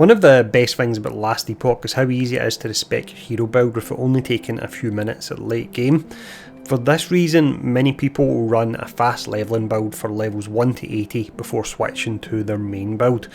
One of the best things about last Epoch is how easy it is to respec your hero build with it only taking a few minutes at late game. For this reason, many people will run a fast leveling build for levels 1 to 80 before switching to their main build.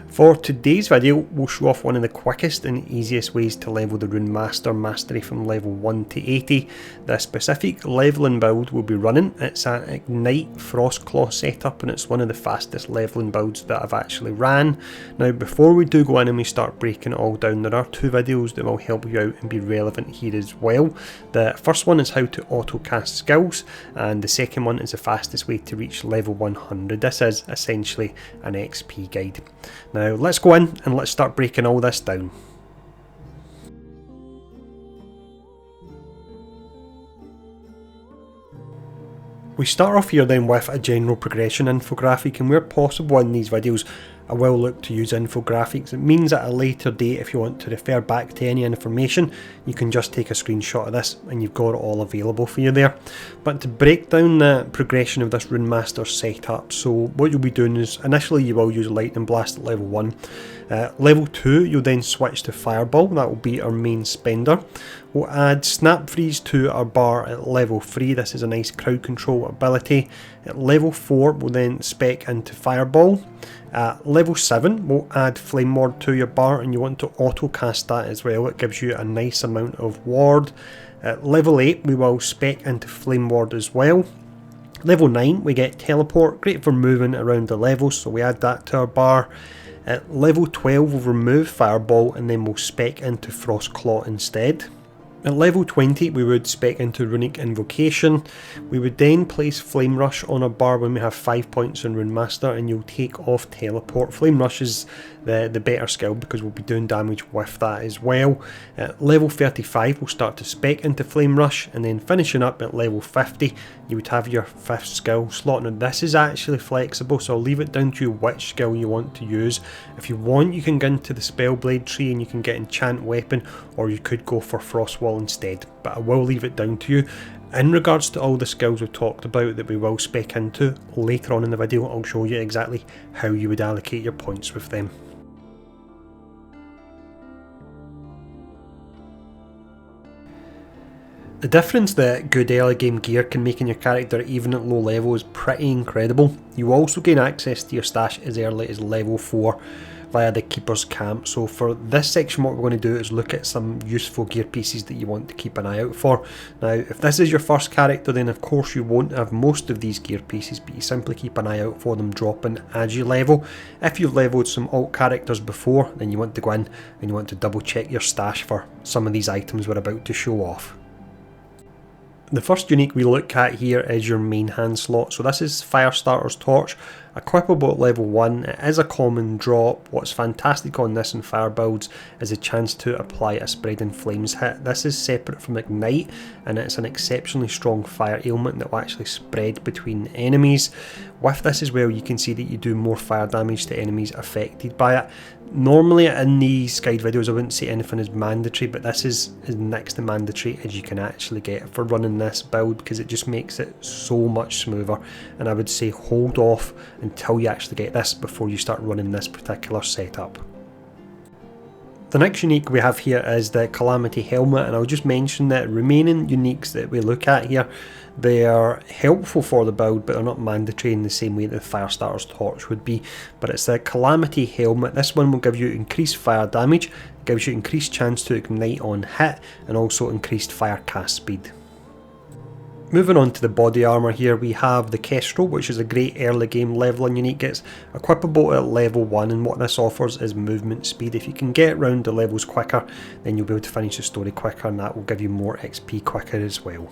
For today's video, we'll show off one of the quickest and easiest ways to level the Runemaster mastery from level 1 to 80. The specific leveling build we'll be running, it's an Ignite Frostclaw setup, and it's one of the fastest leveling builds that I've actually ran. Now before we do go in and we start breaking it all down, there are two videos that will help you out and be relevant here as well. The first one is how to auto cast skills, and the second one is the fastest way to reach level 100. This is essentially an XP guide. Now let's go in and let's start breaking all this down. We start off here then with a general progression infographic, and where possible in these videos I will look to use infographics. It means at a later date, if you want to refer back to any information, you can just take a screenshot of this and you've got it all available for you there. But to break down the progression of this Runemaster setup, so what you'll be doing is initially you will use Lightning Blast at level 1. Level 2 you'll then switch to Fireball, that will be our main spender. We'll add Snap Freeze to our bar at level 3, this is a nice crowd control ability. At level 4 we'll then spec into Fireball. At level 7 we'll add Flame Ward to your bar, and you want to auto cast that as well, it gives you a nice amount of ward. At level 8 we will spec into Flame Ward as well. Level 9 we get Teleport, great for moving around the levels, so we add that to our bar. At level 12 we'll remove Fireball and then we'll spec into Frostclaw instead. At level 20 we would spec into Runic Invocation. We would then place Flame Rush on a bar when we have 5 points in Runemaster, and you'll take off Teleport. Flame Rush is the better skill because we'll be doing damage with that as well. At level 35 we'll start to spec into Flame Rush, and then finishing up at level 50 you would have your 5th skill slot. Now this is actually flexible, so I'll leave it down to you which skill you want to use. If you want you can go into the Spellblade tree and you can get Enchant Weapon, or you could go for Frostwall instead, but I will leave it down to you. In regards to all the skills we've talked about that we will spec into, later on in the video I'll show you exactly how you would allocate your points with them. The difference that good early game gear can make in your character even at low level is pretty incredible. You also gain access to your stash as early as level 4 via the Keeper's Camp. So for this section what we're going to do is look at some useful gear pieces that you want to keep an eye out for. Now if this is your first character, then of course you won't have most of these gear pieces, but you simply keep an eye out for them dropping as you level. If you've leveled some alt characters before, then you want to go in and you want to double check your stash for some of these items we're about to show off. The first unique we look at here is your main hand slot. So this is Firestarter's Torch, equipable at level 1. It is a common drop. What's fantastic on this and fire builds is a chance to apply a Spreading Flames hit. This is separate from Ignite, and it's an exceptionally strong fire ailment that will actually spread between enemies. With this as well you can see that you do more fire damage to enemies affected by it. Normally in these guide videos I wouldn't say anything is mandatory, but this is as next to mandatory as you can actually get for running this build, because it just makes it so much smoother, and I would say hold off until you actually get this before you start running this particular setup. The next unique we have here is the Calamity Helmet, and I'll just mention that remaining uniques that we look at here, they are helpful for the build but are not mandatory in the same way that the Firestarter's Torch would be. But it's the Calamity Helmet. This one will give you increased fire damage, it gives you increased chance to ignite on hit, and also increased fire cast speed. Moving on to the body armour here, we have the Kestrel, which is a great early game leveling unique. It's equipable at level 1, and what this offers is movement speed. If you can get round the levels quicker, then you'll be able to finish the story quicker, and that will give you more XP quicker as well.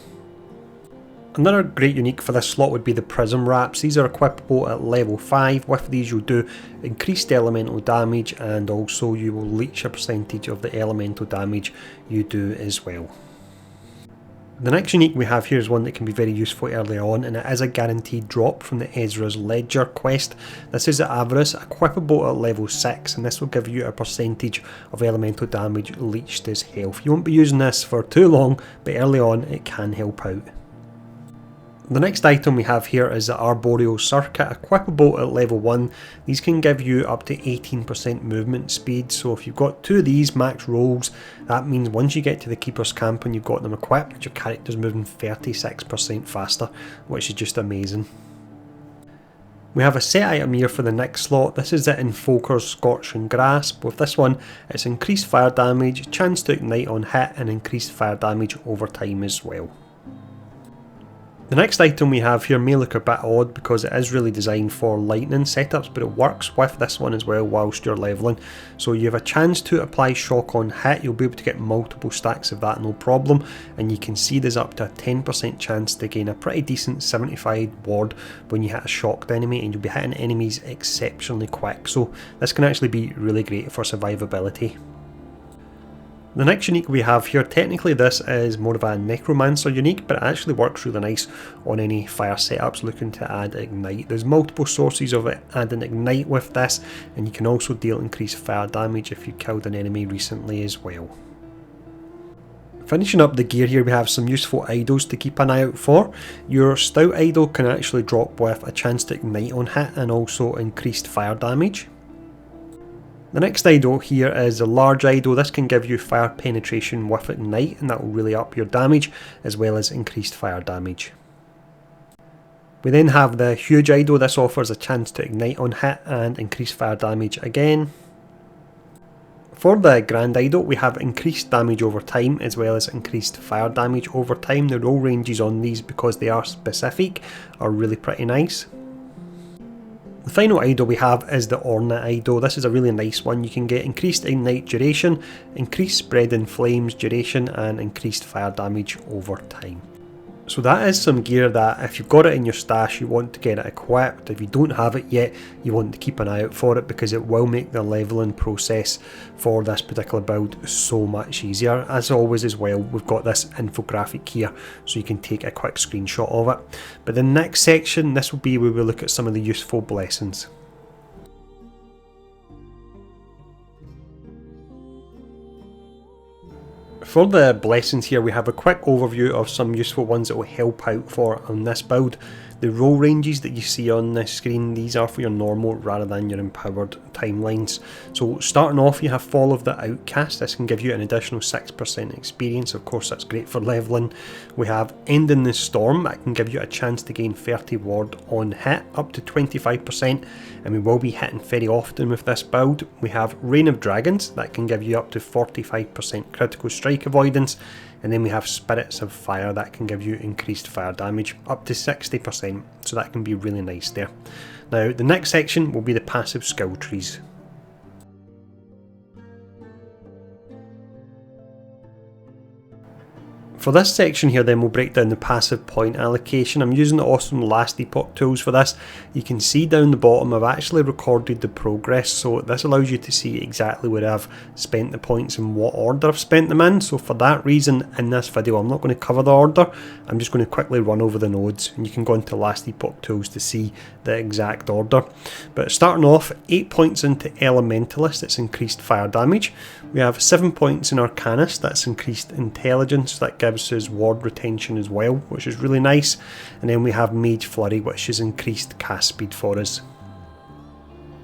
Another great unique for this slot would be the Prism Wraps. These are equipable at level 5. With these you'll do increased elemental damage, and also you will leech a percentage of the elemental damage you do as well. The next unique we have here is one that can be very useful early on, and it is a guaranteed drop from the Ezra's Ledger quest. This is the Avarice, equipable at level 6, and this will give you a percentage of elemental damage leached as health. You won't be using this for too long, but early on it can help out. The next item we have here is the Arboreal Circuit, equipable at level 1. These can give you up to 18% movement speed, so if you've got 2 of these max rolls, that means once you get to the Keeper's Camp and you've got them equipped, your character's moving 36% faster, which is just amazing. We have a set item here for the next slot. This is the Invoker's Scorching Grasp. With this one, it's increased fire damage, chance to ignite on hit, and increased fire damage over time as well. The next item we have here may look a bit odd because it is really designed for lightning setups, but it works with this one as well whilst you're leveling. So you have a chance to apply shock on hit. You'll be able to get multiple stacks of that no problem, and you can see there's up to a 10% chance to gain a pretty decent 75 ward when you hit a shocked enemy, and you'll be hitting enemies exceptionally quick, so this can actually be really great for survivability. The next unique we have here, technically this is more of a Necromancer unique, but it actually works really nice on any fire setups looking to add Ignite. There's multiple sources of it adding Ignite with this, and you can also deal increased fire damage if you killed an enemy recently as well. Finishing up the gear here, we have some useful idols to keep an eye out for. Your Stout idol can actually drop with a chance to ignite on hit and also increased fire damage. The next idol here is the large idol. This can give you fire penetration with ignite, and that will really up your damage as well as increased fire damage. We then have the huge idol. This offers a chance to ignite on hit and increase fire damage again. For the grand idol, we have increased damage over time as well as increased fire damage over time. The roll ranges on these, because they are specific, are really pretty nice. The final idol we have is the Ornate idol. This is a really nice one. You can get increased ignite duration, increased spread in flames duration, and increased fire damage over time. So that is some gear that if you've got it in your stash, you want to get it equipped. If you don't have it yet, you want to keep an eye out for it, because it will make the leveling process for this particular build so much easier. As always as well, we've got this infographic here so you can take a quick screenshot of it. But the next section, this will be where we look at some of the useful blessings. For the blessings here, we have a quick overview of some useful ones that will help out for on this build. The roll ranges that you see on this screen, these are for your normal rather than your empowered timelines. So starting off, you have Fall of the Outcast. This can give you an additional 6% experience. Of course, that's great for leveling. We have Ending the Storm. That can give you a chance to gain 30 ward on hit, up to 25%, and we will be hitting very often with this build. We have Reign of Dragons. That can give you up to 45% critical strike avoidance. And then we have Spirits of Fire. That can give you increased fire damage up to 60%, so that can be really nice there. Now the next section will be the passive skill trees. For this section here then, we'll break down the passive point allocation. I'm using the awesome last Epoch tools for this. You can see down the bottom I've actually recorded the progress, so this allows you to see exactly where I've spent the points and what order I've spent them in. So for that reason, in this video I'm not going to cover the order, I'm just going to quickly run over the nodes, and you can go into last Epoch tools to see the exact order. But starting off, 8 points into Elementalist, that's increased fire damage. We have 7 points in Arcanist, that's increased intelligence, that gives us ward retention as well, which is really nice. And then we have Mage Flurry, which is increased cast speed for us.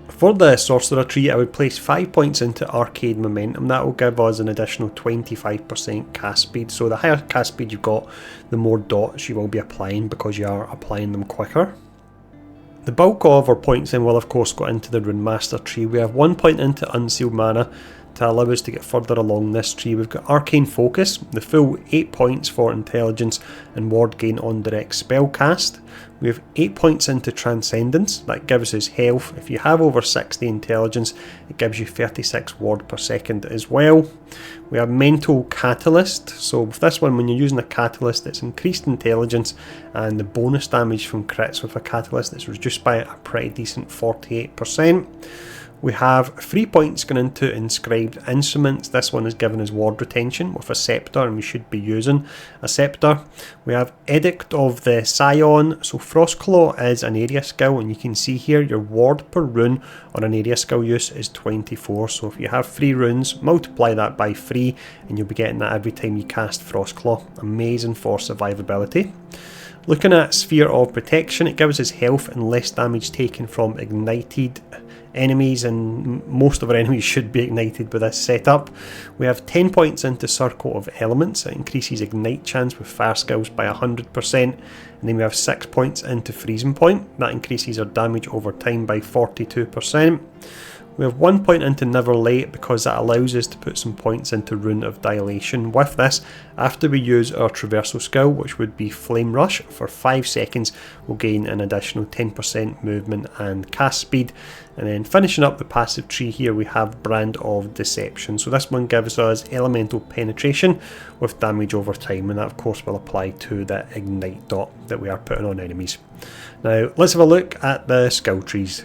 For the Sorcerer tree, I would place 5 points into Arcade Momentum. That will give us an additional 25% cast speed. So the higher cast speed you've got, the more dots you will be applying, because you are applying them quicker. The bulk of our points then will of course go into the Runemaster tree. We have 1 point into Unsealed Mana to allow us to get further along this tree. We've got Arcane Focus, the full 8 points for intelligence and ward gain on direct spell cast. We have 8 points into Transcendence, that gives us health. If you have over 60 intelligence, it gives you 36 ward per second as well. We have Mental Catalyst, so with this one, when you're using a catalyst, it's increased intelligence, and the bonus damage from crits with a catalyst is reduced by a pretty decent 48%. We have 3 points going into Inscribed Instruments. This one is giving us ward retention with a scepter, and we should be using a scepter. We have Edict of the Scion. So Frostclaw is an area skill, and you can see here your ward per rune on an area skill use is 24. So if you have 3 runes, multiply that by 3, and you'll be getting that every time you cast Frostclaw. Amazing for survivability. Looking at Sphere of Protection, it gives us health and less damage taken from ignited enemies, and most of our enemies should be ignited with this setup. We have 10 points into Circle of Elements. It increases ignite chance with fire skills by 100%, and then we have 6 points into Freezing Point. That increases our damage over time by 42%. We have 1 point into Never Late because that allows us to put some points into Rune of Dilation. With this, after we use our traversal skill, which would be Flame Rush, for 5 seconds we'll gain an additional 10% movement and cast speed. And then finishing up the passive tree here, we have Brand of Deception. So this one gives us Elemental Penetration with damage over time, and that of course will apply to the Ignite dot that we are putting on enemies. Now let's have a look at the skill trees.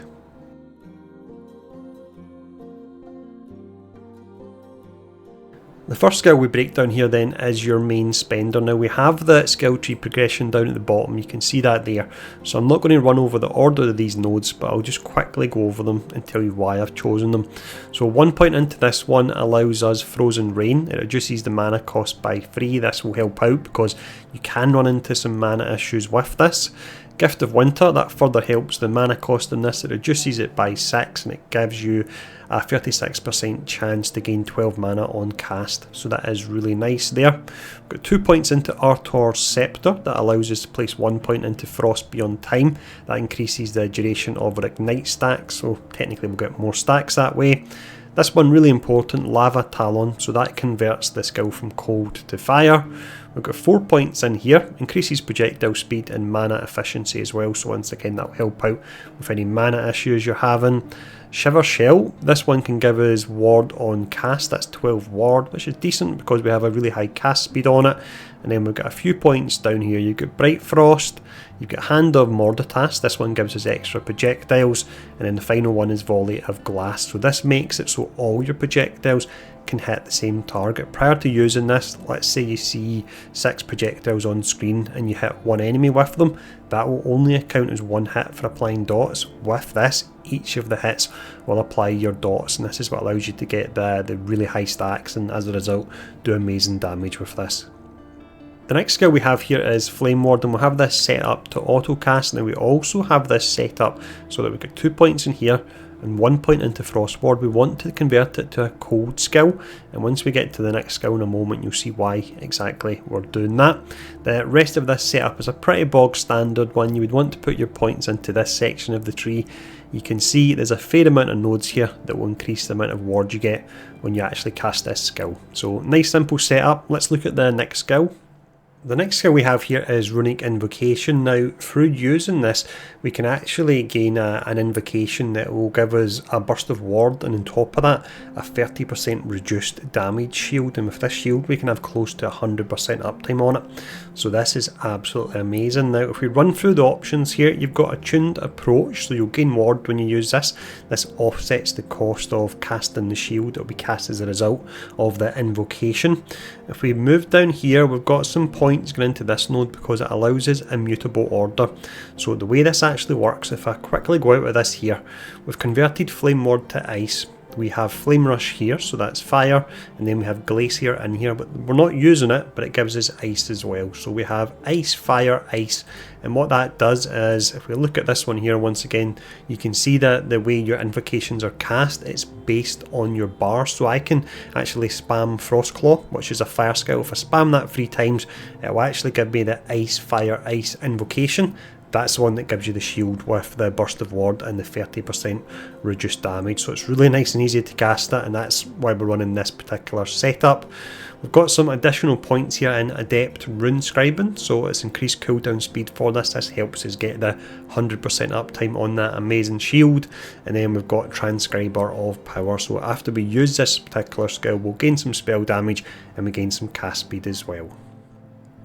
The first skill we break down here then is your main spender. Now we have the skill tree progression down at the bottom, you can see that there. So I'm not going to run over the order of these nodes, but I'll just quickly go over them and tell you why I've chosen them. So 1 point into this one allows us Frozen Rain. It reduces the mana cost by 3. This will help out because you can run into some mana issues with this. Gift of Winter, that further helps the mana cost in this. It reduces it by 6 and it gives you a 36% chance to gain 12 mana on cast, so that is really nice there. We've got 2 points into Artor's Scepter. That allows us to place 1 point into Frost Beyond Time. That increases the duration of our Ignite stacks, so technically we'll get more stacks that way. This one really important, Lava Talon, so that converts the skill from cold to fire. We've got 4 points in here, increases projectile speed and mana efficiency as well, so once again that will help out with any mana issues you're having. Shiver Shell, this one can give us ward on cast, that's 12 ward, which is decent because we have a really high cast speed on it. And then we've got a few points down here. You've got Bright Frost, you've got Hand of Morditas, this one gives us extra projectiles, and then the final one is Volley of Glass. So this makes it so all your projectiles can hit the same target. Prior to using this, let's say you see 6 projectiles on screen and you hit one enemy with them, that will only account as 1 hit for applying dots. With this, each of the hits will apply your dots, and this is what allows you to get the really high stacks and as a result do amazing damage with this. The next skill we have here is Flame Ward, and we'll have this set up to auto cast. Now we also have this set up so that we've got 2 points in here and 1 point into Frost Ward. We want to convert it to a cold skill, and once we get to the next skill in a moment you'll see why exactly we're doing that. The rest of this setup is a pretty bog standard one. You would want to put your points into this section of the tree. You can see there's a fair amount of nodes here that will increase the amount of ward you get when you actually cast this skill. So nice simple setup. Let's look at the next skill. The next skill we have here is Runic Invocation. Now through using this we can actually gain an invocation that will give us a burst of ward, and on top of that a 30% reduced damage shield, and with this shield we can have close to 100% uptime on it. So this is absolutely amazing. Now if we run through the options here, you've got Attuned Approach, so you'll gain ward when you use this. This offsets the cost of casting the shield. It will be cast as a result of the invocation. If we move down here, we've got some points going into this node because it allows us Immutable Order. So the way this actually works, if I quickly go out with this here, we've converted Flame Ward to Ice. We have Flame Rush here, so that's fire, and then we have Glacier in here, but we're not using it, but it gives us ice as well. So we have ice, fire, ice, and what that does is, if we look at this one here once again, you can see that the way your invocations are cast, it's based on your bar. So I can actually spam Frostclaw, which is a fire skill. If I spam that 3 times, it will actually give me the ice, fire, ice invocation. That's the one that gives you the shield with the burst of ward and the 30% reduced damage. So it's really nice and easy to cast it, and that's why we're running this particular setup. We've got some additional points here in Adept Rune Scribing, so it's increased cooldown speed for this. This helps us get the 100% uptime on that amazing shield. And then we've got Transcriber of Power, so after we use this particular skill we'll gain some spell damage and we gain some cast speed as well.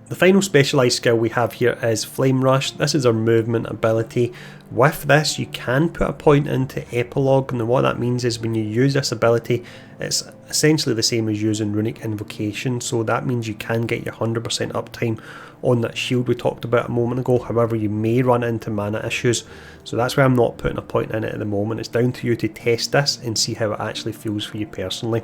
The final specialised skill we have here is Flame Rush. This is our movement ability. With this you can put a point into Epilogue, and what that means is when you use this ability it's essentially the same as using Runic Invocation, so that means you can get your 100% uptime on that shield we talked about a moment ago. However, you may run into mana issues, so that's why I'm not putting a point in it at the moment. It's down to you to test this and see how it actually feels for you personally.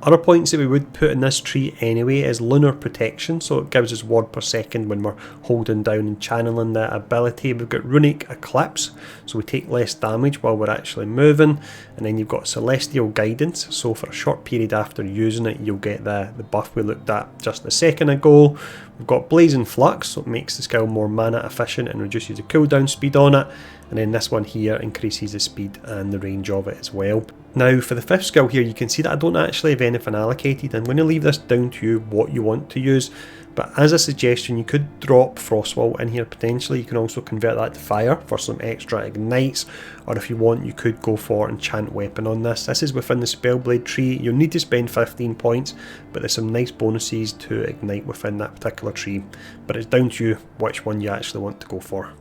Other points that we would put in this tree anyway is lunar protection, so it gives us ward per second when we're holding down and channeling that ability. We've got runic eclipse, so we take less damage while we're actually moving, and then you've got celestial guidance, so for a short period after using it you'll get the buff we looked at just a second ago. We've got blazing flux, so it makes the skill more mana efficient and reduces the cooldown speed on it, and then this one here increases the speed and the range of it as well. Now for the 5th skill here, you can see that I don't actually have anything allocated. I'm going to leave this down to you what you want to use, but as a suggestion you could drop Frostwall in here potentially. You can also convert that to fire for some extra ignites, or if you want you could go for enchant weapon on this. This is within the Spellblade tree. You'll need to spend 15 points, but there's some nice bonuses to ignite within that particular tree, but it's down to you which one you actually want to go for.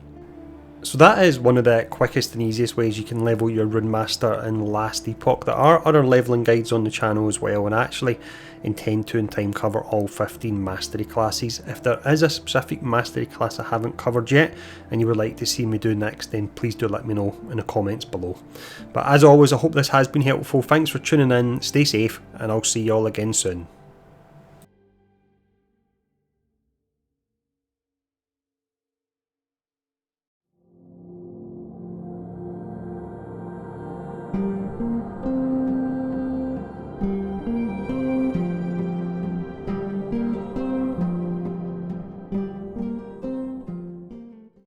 So that is one of the quickest and easiest ways you can level your Runemaster in Last Epoch. There are other leveling guides on the channel as well, and I actually intend to in time cover all 15 mastery classes. If there is a specific mastery class I haven't covered yet and you would like to see me do next, then please do let me know in the comments below. But as always, I hope this has been helpful. Thanks for tuning in, stay safe, and I'll see you all again soon.